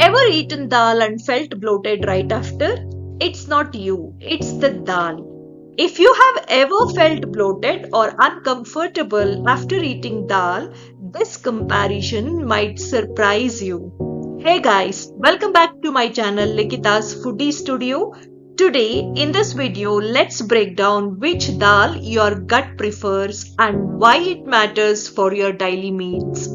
Ever eaten dal and felt bloated right after? It's not you, it's the dal. If you have ever felt bloated or uncomfortable after eating dal, this comparison might surprise you. Hey guys, welcome back to my channel Likita's Foodie Studio. Today in this video, let's break down which dal your gut prefers and why it matters for your daily meals.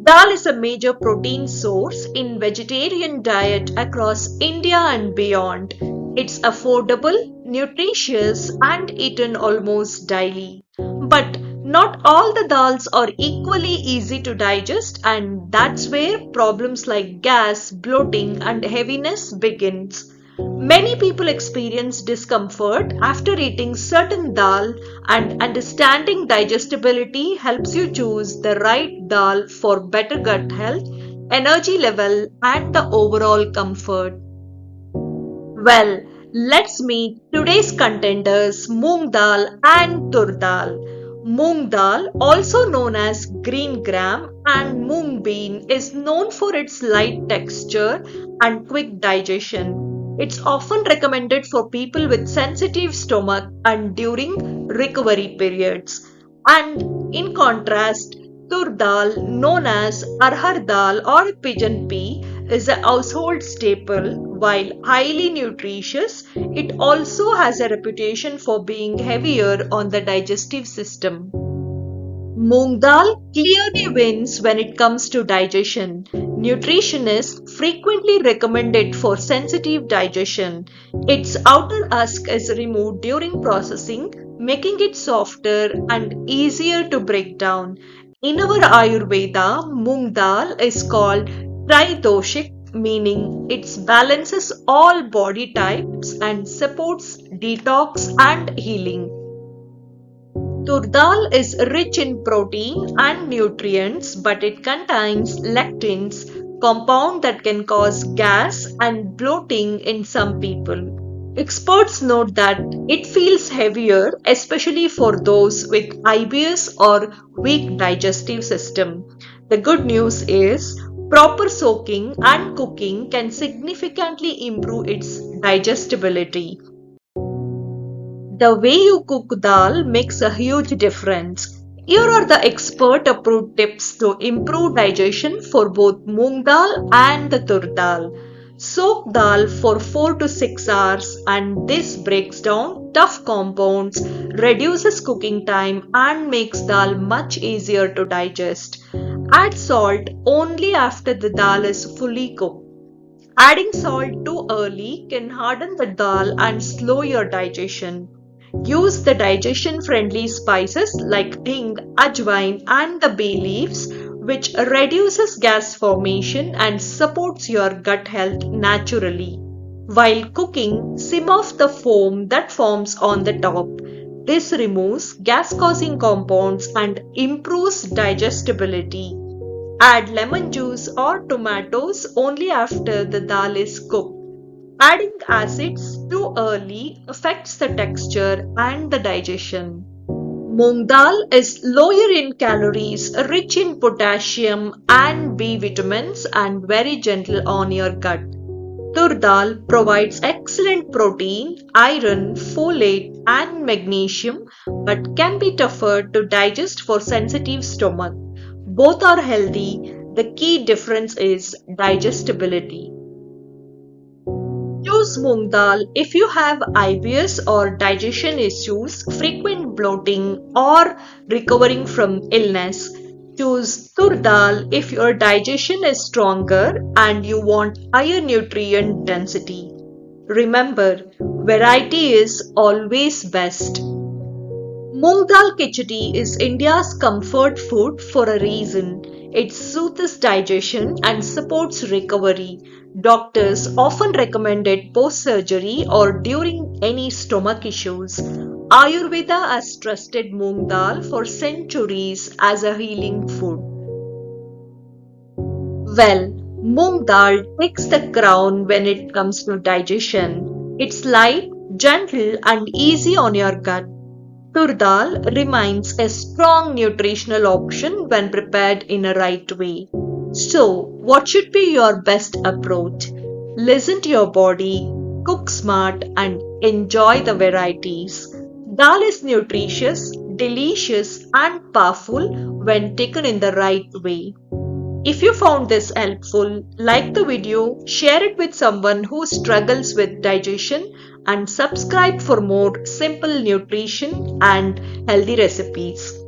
Dal is a major protein source in vegetarian diet across India and beyond. It's affordable, nutritious and eaten almost daily. But not all the dals are equally easy to digest, and that's where problems like gas, bloating and heaviness begins. Many people experience discomfort after eating certain dal, and understanding digestibility helps you choose the right dal for better gut health, energy level and the overall comfort. Well, let's meet today's contenders Moong Dal and Toor Dal. Moong Dal, also known as green gram and moong bean, is known for its light texture and quick digestion. It's often recommended for people with sensitive stomach and during recovery periods. And in contrast, Toor Dal, known as Arhar Dal or pigeon pea, is a household staple. While highly nutritious, it also has a reputation for being heavier on the digestive system. Moong Dal clearly wins when it comes to digestion. Nutritionists frequently recommend it for sensitive digestion. Its outer husk is removed during processing, making it softer and easier to break down. In our Ayurveda, Moong Dal is called Tridoshik, meaning it balances all body types and supports detox and healing. Toor Dal is rich in protein and nutrients, but it contains lectins, compound that can cause gas and bloating in some people. Experts note that it feels heavier, especially for those with IBS or weak digestive system. The good news is proper soaking and cooking can significantly improve its digestibility. The way you cook dal makes a huge difference. Here are the expert approved tips to improve digestion for both Moong Dal and the Toor Dal. Soak dal for 4 to 6 hours, and this breaks down tough compounds, reduces cooking time and makes dal much easier to digest. Add salt only after the dal is fully cooked. Adding salt too early can harden the dal and slow your digestion. Use the digestion-friendly spices like hing, ajwain and the bay leaves, which reduces gas formation and supports your gut health naturally. While cooking, skim off the foam that forms on the top. This removes gas-causing compounds and improves digestibility. Add lemon juice or tomatoes only after the dal is cooked. Adding acids too early affects the texture and the digestion. Moong Dal is lower in calories, rich in potassium and B vitamins and very gentle on your gut. Toor Dal provides excellent protein, iron, folate and magnesium, but can be tougher to digest for sensitive stomach. Both are healthy. The key difference is digestibility. Choose Moong Dal if you have IBS or digestion issues, frequent bloating or recovering from illness. Choose Toor Dal if your digestion is stronger and you want higher nutrient density. Remember, variety is always best. Moong Dal Khichdi is India's comfort food for a reason. It soothes digestion and supports recovery. Doctors often recommend it post-surgery or during any stomach issues. Ayurveda has trusted Moong Dal for centuries as a healing food. Well, Moong Dal takes the crown when it comes to digestion. It's light, gentle and easy on your gut. Toor Dal remains a strong nutritional option when prepared in a right way. So, what should be your best approach? Listen to your body, cook smart, and enjoy the varieties. Dal is nutritious, delicious, and powerful when taken in the right way. If you found this helpful, like the video, share it with someone who struggles with digestion, and subscribe for more simple nutrition and healthy recipes.